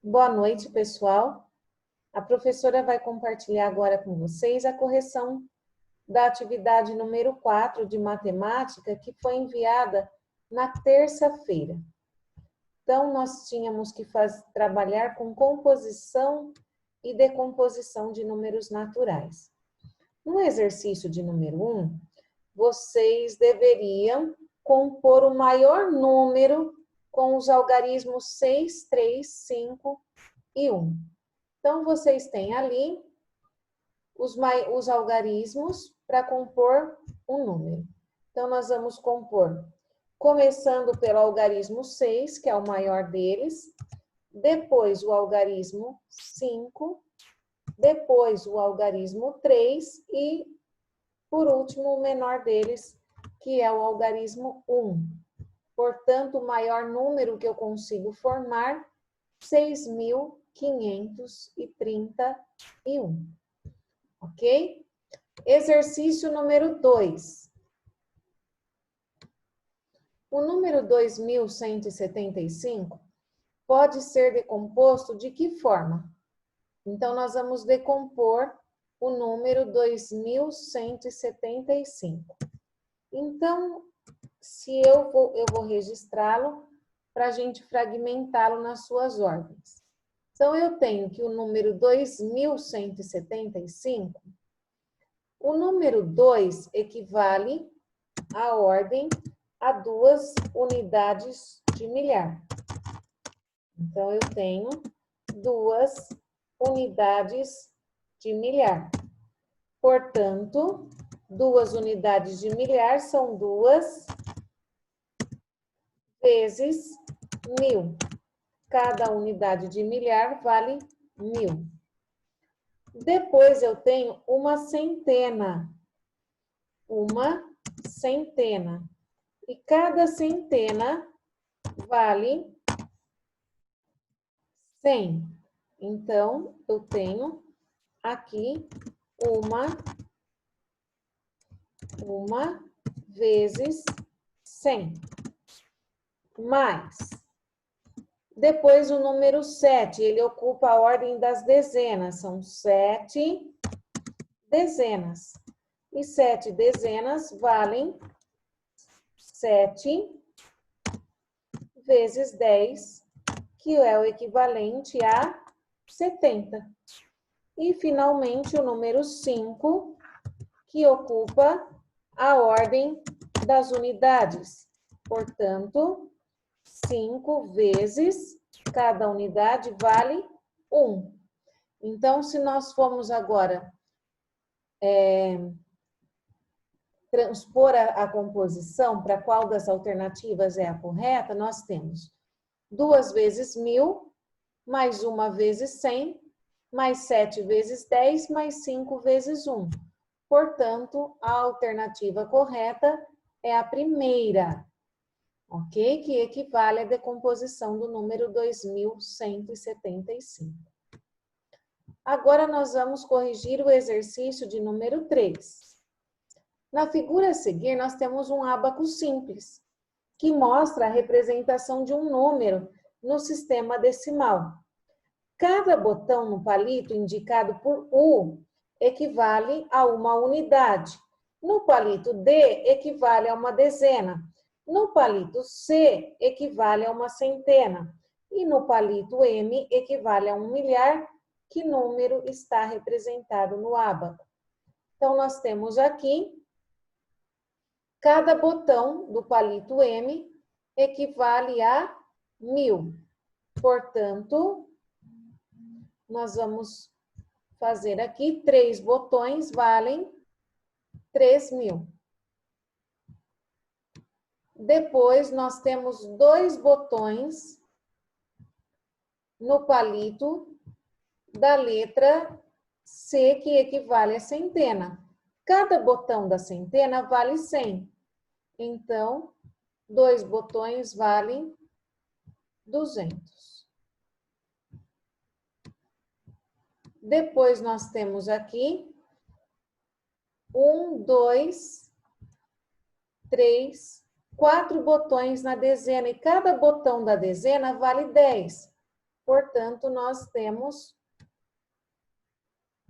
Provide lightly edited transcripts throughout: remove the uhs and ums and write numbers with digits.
Boa noite, pessoal. A professora vai compartilhar agora com vocês a correção da atividade número 4 de matemática que foi enviada na terça-feira. Então, nós tínhamos que trabalhar com composição e decomposição de números naturais. No exercício de número 1, vocês deveriam compor o maior número com os algarismos 6, 3, 5 e 1. Então, vocês têm ali os algarismos para compor um número. Então, nós vamos compor, começando pelo algarismo 6, que é o maior deles, depois o algarismo 5, depois o algarismo 3 e, por último, o menor deles, que é o algarismo 1. Portanto, o maior número que eu consigo formar, 6.531. Ok? Exercício número 2. O número 2.175 pode ser decomposto de que forma? Então, nós vamos decompor o número 2.175. Então, se eu vou registrá-lo para a gente fragmentá-lo nas suas ordens. Então, eu tenho que o número 2.175, o número 2 equivale à ordem a 2 unidades de milhar. Então, eu tenho 2 unidades de milhar. Portanto, 2 unidades de milhar são 2 vezes 1.000. Cada unidade de milhar vale 1.000. Depois eu tenho uma centena. Uma centena. E cada centena vale 100. Então, eu tenho aqui uma vezes 100. Mais. Depois o número 7, ele ocupa a ordem das dezenas. São 7 dezenas. E 7 dezenas valem 7 vezes 10, que é o equivalente a 70. E, finalmente, o número 5, que ocupa a ordem das unidades. Portanto, 5 vezes cada unidade vale 1. Então, se nós formos agora transpor a composição para qual das alternativas é a correta, nós temos 2 vezes 1.000, mais 1 vezes 100, mais 7 vezes 10, mais 5 vezes 1. Portanto, a alternativa correta é a primeira, ok? Que equivale à decomposição do número 2.175. Agora, nós vamos corrigir o exercício de número 3. Na figura a seguir, nós temos um ábaco simples, que mostra a representação de um número no sistema decimal. Cada botão no palito indicado por U equivale a uma unidade. No palito D, equivale a uma dezena. No palito C, equivale a uma centena. E no palito M, equivale a 1 milhar. Que número está representado no ábaco? Então, nós temos aqui, cada botão do palito M equivale a 1.000. Portanto, nós vamos fazer aqui 3 botões valem 3.000. Depois, nós temos 2 botões no palito da letra C, que equivale a centena. Cada botão da centena vale 100. Então, 2 botões valem 200. Depois, nós temos aqui 1, 2, 3, 4 botões na dezena. E cada botão da dezena vale 10. Portanto, nós temos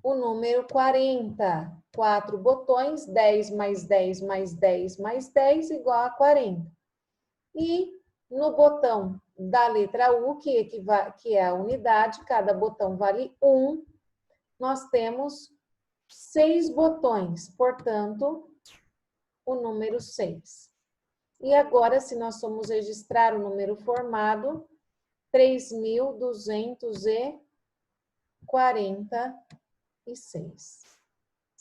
o número 40. 4 botões, 10 mais 10 mais 10 mais 10 igual a 40. E no botão da letra U, que é a unidade, cada botão vale 1, nós temos 6 botões, portanto, o número 6. E agora, se nós formos registrar o número formado, 3.246.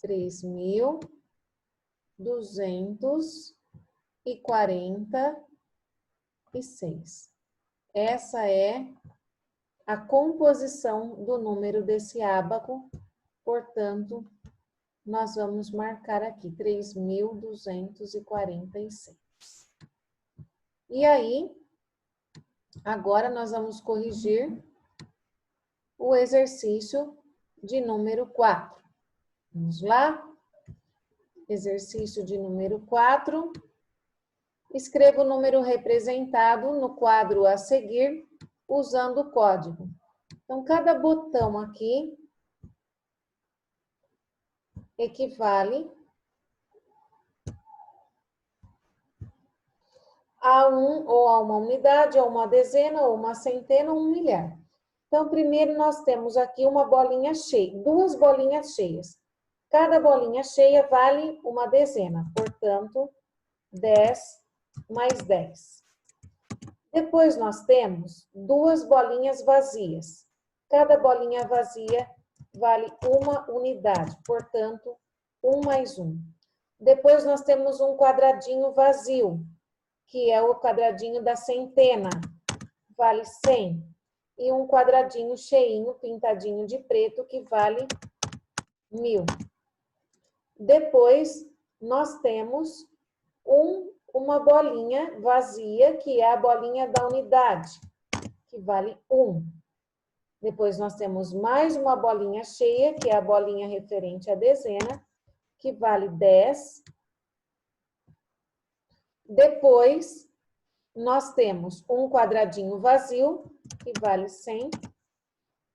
3.246. Essa é a composição do número desse ábaco, portanto, nós vamos marcar aqui 3.246. E aí, agora nós vamos corrigir o exercício de número 4. Vamos lá? Exercício de número 4. Escreva o número representado no quadro a seguir, usando o código. Então, cada botão aqui equivale a ou a uma unidade, ou uma dezena, ou uma centena, ou um milhar. Então, primeiro nós temos aqui uma bolinha cheia, 2 bolinhas cheias. Cada bolinha cheia vale uma dezena, portanto, 10 mais 10. Depois nós temos 2 bolinhas vazias. Cada bolinha vazia vale uma unidade, portanto, 1 mais 1. Depois nós temos um quadradinho vazio, que é o quadradinho da centena, vale 100. E um quadradinho cheinho, pintadinho de preto, que vale 1000. Depois, nós temos uma bolinha vazia, que é a bolinha da unidade, que vale 1. Depois, nós temos mais uma bolinha cheia, que é a bolinha referente à dezena, que vale 10. Depois, nós temos um quadradinho vazio, que vale 100.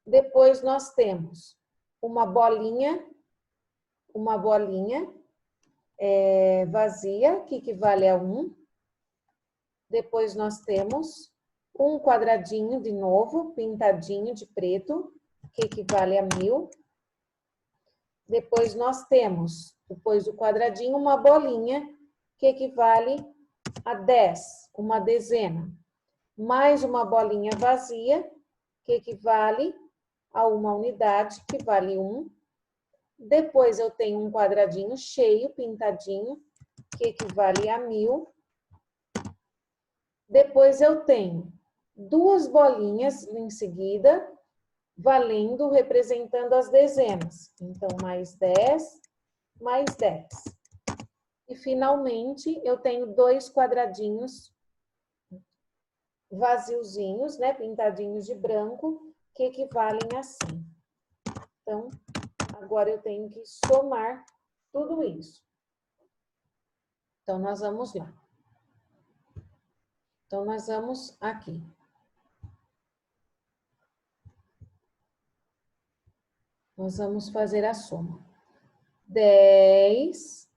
Depois, nós temos uma bolinha vazia, que equivale a 1. Depois, nós temos um quadradinho de novo, pintadinho de preto, que equivale a 1000. Depois, nós temos, depois do quadradinho, uma bolinha, que equivale a 10, uma dezena. Mais uma bolinha vazia, que equivale a uma unidade, que vale 1. Depois, eu tenho um quadradinho cheio, pintadinho, que equivale a 1000. Depois, eu tenho 2 bolinhas em seguida, valendo, representando as dezenas. Então, mais 10, mais 10. E, finalmente, eu tenho 2 quadradinhos vaziozinhos, né, pintadinhos de branco, que equivalem a 100. Então, agora eu tenho que somar tudo isso. Então, nós vamos lá. Então, nós vamos aqui. Nós vamos fazer a soma. 10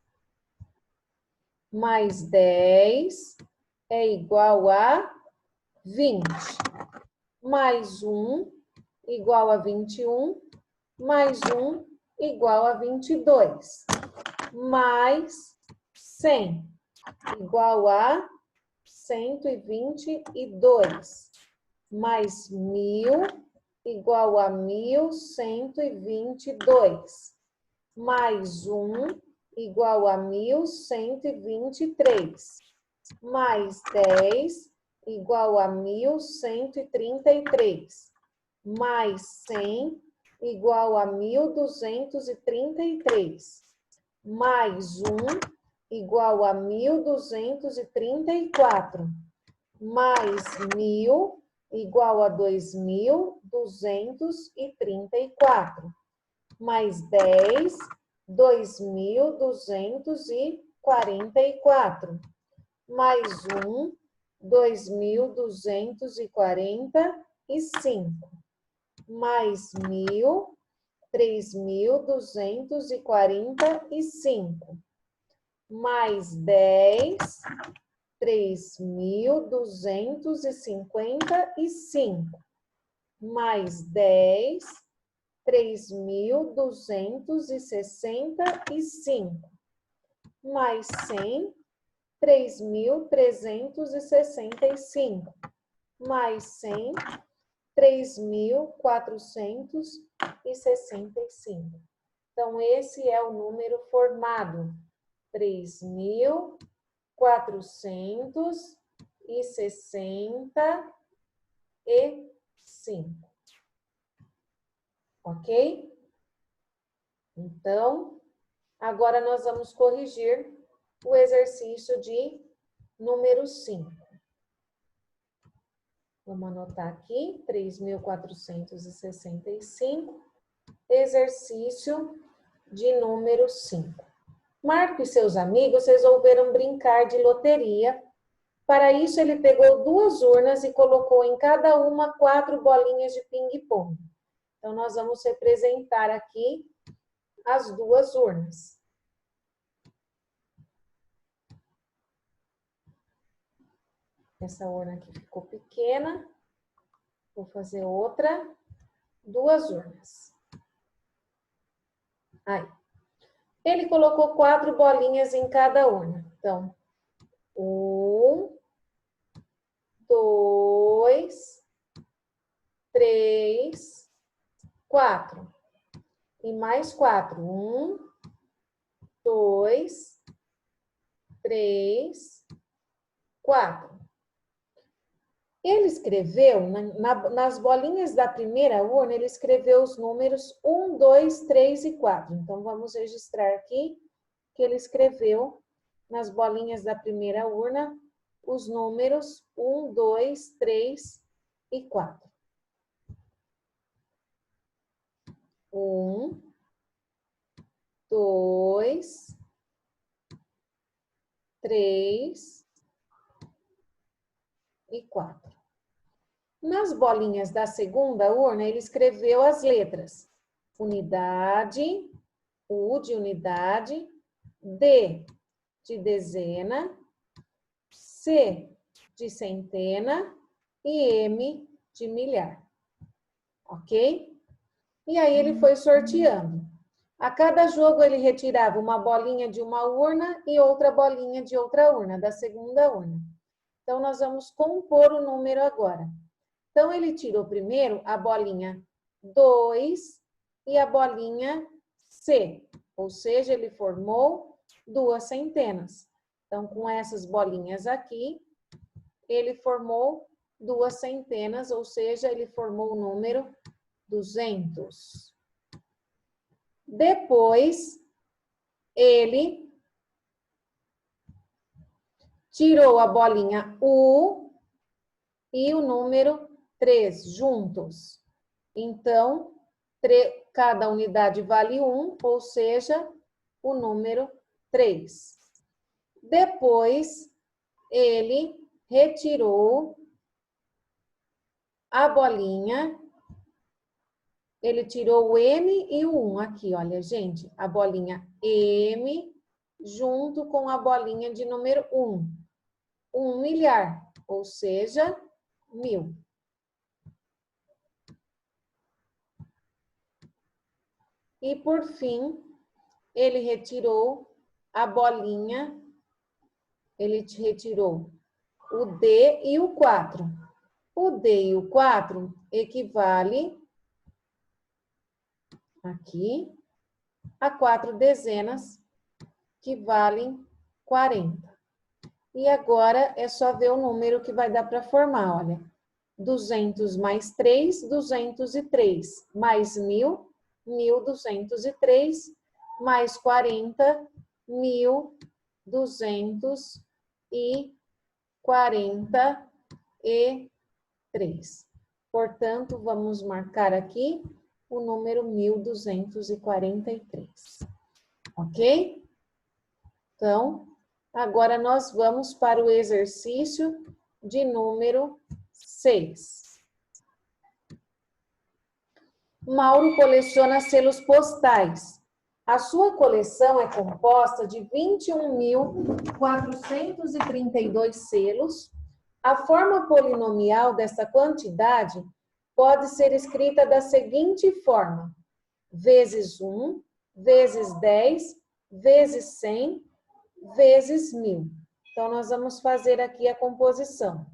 mais 10 é igual a 20. Mais 1 igual a 21. Mais 1 igual a 22. Mais 100 igual a 122. Mais 1000 igual a 1122. Mais 1 igual a 1123. Mais 10 igual a 1133. Mais 100 igual a 1233. Mais 1 igual a 1234. Mais 1000 igual a 2234. Mais 10, 2244. Mais 1, 2240. mais 1.000, 3.245, mais 10, 3.255, mais 10, 3.265, mais 100, 3.365, mais 100, 3.465. Então, esse é o número formado, 3.465. Ok? Então, agora nós vamos corrigir o exercício de número 5. Vamos anotar aqui, 3.465, exercício de número 5. Marco e seus amigos resolveram brincar de loteria. Para isso, ele pegou 2 urnas e colocou em cada uma 4 bolinhas de ping-pong. Então, nós vamos representar aqui as 2 urnas. Essa urna aqui ficou pequena. Vou fazer outra. 2 urnas. Aí. Ele colocou 4 bolinhas em cada urna. Então, 1, 2, 3, 4. E mais 4. 1, 2, 3, 4. Ele escreveu, nas bolinhas da primeira urna, ele escreveu os números 1, 2, 3 e 4. Então, vamos registrar aqui que ele escreveu nas bolinhas da primeira urna os números 1, 2, 3 e 4. 1, 2, 3 e 4. Nas bolinhas da segunda urna, ele escreveu as letras. Unidade, U de unidade, D de dezena, C de centena e M de milhar. Ok? E aí ele foi sorteando. A cada jogo ele retirava uma bolinha de uma urna e outra bolinha de outra urna, da segunda urna. Então, nós vamos compor o número agora. Então, ele tirou primeiro a bolinha 2 e a bolinha C, ou seja, ele formou 2 centenas. Então, com essas bolinhas aqui, ele formou 2 centenas, ou seja, ele formou o número 200. Depois, ele tirou a bolinha U e o número 3 juntos. Então, cada unidade vale 1, ou seja, o número 3. Depois, ele retirou a bolinha, ele tirou o M e o 1 aqui, olha, gente, a bolinha M junto com a bolinha de número 1. 1 milhar, ou seja, 1000. E, por fim, ele retirou a bolinha, ele retirou o D e o 4. O D e o 4 equivale aqui a 4 dezenas, que valem 40. E agora é só ver o número que vai dar para formar, olha. 200 mais 3, 203, mais 1000, 1203, mais 40, 1243. Portanto, vamos marcar aqui o número 1243. Ok? Então, agora nós vamos para o exercício de número 6. Mauro coleciona selos postais. A sua coleção é composta de 21.432 selos. A forma polinomial dessa quantidade pode ser escrita da seguinte forma: vezes 1, vezes 10, vezes 100, vezes 1000. Então, nós vamos fazer aqui a composição.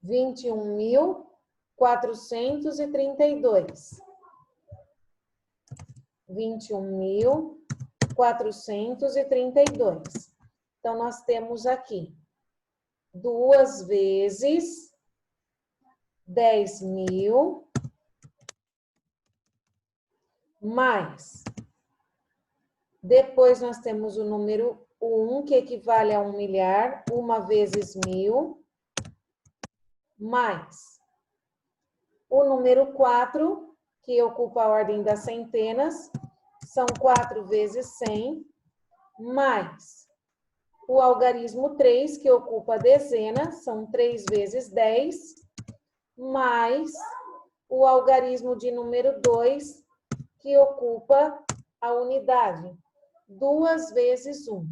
21.432. 21.432. Então, nós temos aqui 2 vezes 10.000 mais. Depois, nós temos o número 1, que equivale a 1 milhar, 1 vezes 1000, mais o número 4, que ocupa a ordem das centenas, são 4 vezes 100, mais o algarismo 3, que ocupa a dezena, são 3 vezes 10, mais o algarismo de número 2, que ocupa a unidade, 2 vezes 1.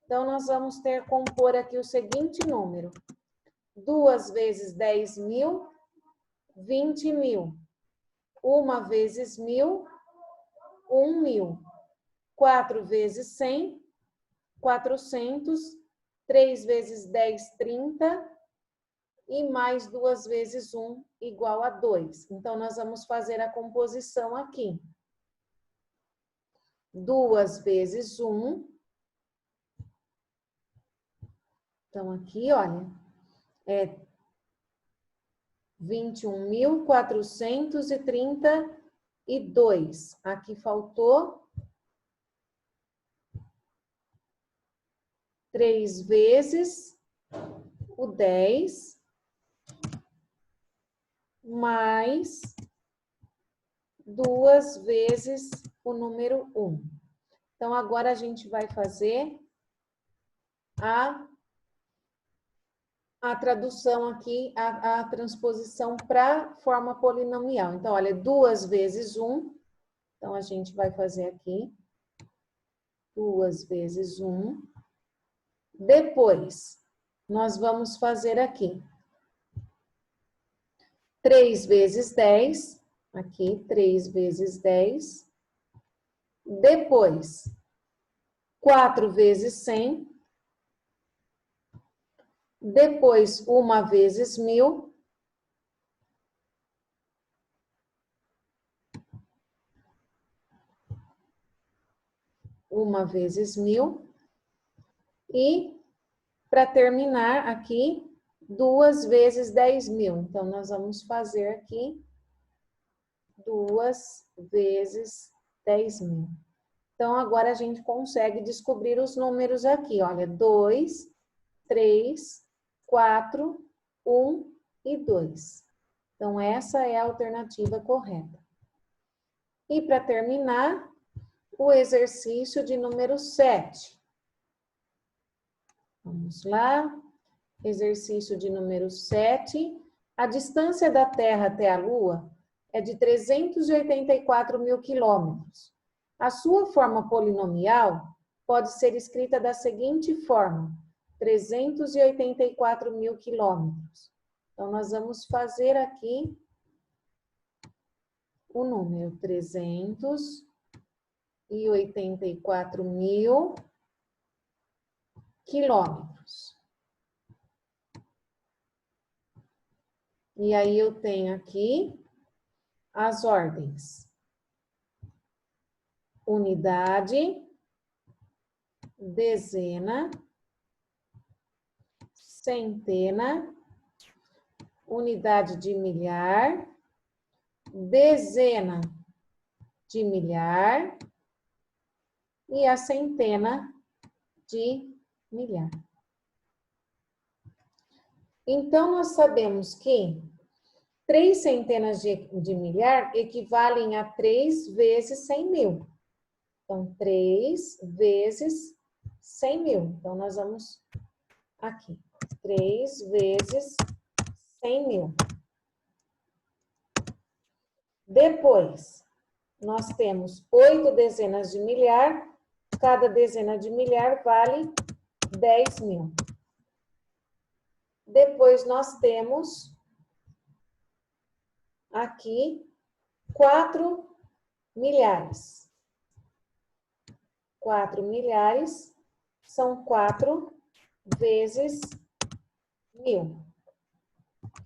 Então, nós vamos ter que compor aqui o seguinte número: 2 vezes 10.000, 20.000. 1 vezes 1000, 1.000. 4 vezes 100, 400. 3 vezes 10, 30. E mais 2 vezes 1 igual a 2. Então, nós vamos fazer a composição aqui. 2 vezes 1. Então, aqui, olha, é 21.432. Aqui faltou 3 vezes o 10, mais 2 vezes o número 1. Então, agora a gente vai fazer a tradução aqui, a transposição para forma polinomial. Então, olha, 2 vezes 1. Então, a gente vai fazer aqui 2 vezes 1. Depois, nós vamos fazer aqui 3 vezes 10. Aqui, 3 vezes 10. Depois, 4 vezes 100. Depois, 1 vezes 1000. Uma vezes 1000. E, para terminar aqui, 2 vezes 10.000. Então, nós vamos fazer aqui 2 vezes 10.000. Então, agora a gente consegue descobrir os números aqui. Olha, 2, 3, 4, 1 e 2. Então, essa é a alternativa correta. E para terminar, o exercício de número 7. Vamos lá. Exercício de número 7. A distância da Terra até a Lua é de 384.000 quilômetros. A sua forma polinomial pode ser escrita da seguinte forma: 384.000 quilômetros. Então, nós vamos fazer aqui o número 384.000 quilômetros. E aí eu tenho aqui as ordens: unidade, dezena, centena, unidade de milhar, dezena de milhar e a centena de milhar. Então, nós sabemos que 3 centenas de milhar equivalem a 3 vezes 100.000. Então, 3 vezes 100.000. Então, nós vamos aqui. 3 vezes 100.000. Depois, nós temos 8 dezenas de milhar. Cada dezena de milhar vale 10 mil. Depois, nós temos aqui 4 milhares. 4 milhares são 4 vezes 1000.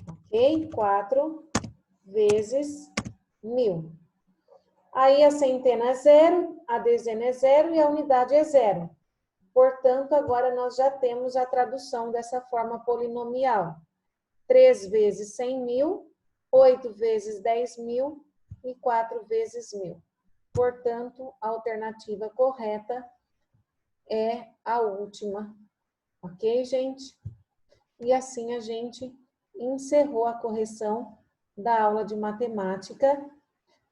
Ok? 4 vezes 1000. Aí a centena é 0, a dezena é 0 e a unidade é 0. Portanto, agora nós já temos a tradução dessa forma polinomial. 3 vezes 100 mil, 8 vezes 10 mil e 4 vezes 1000. Portanto, a alternativa correta é a última. Ok, gente? E assim a gente encerrou a correção da aula de matemática.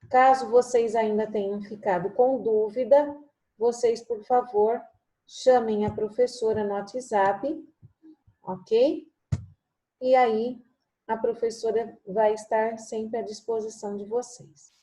Caso vocês ainda tenham ficado com dúvida, vocês, por favor, chamem a professora no WhatsApp, ok? E aí, a professora vai estar sempre à disposição de vocês.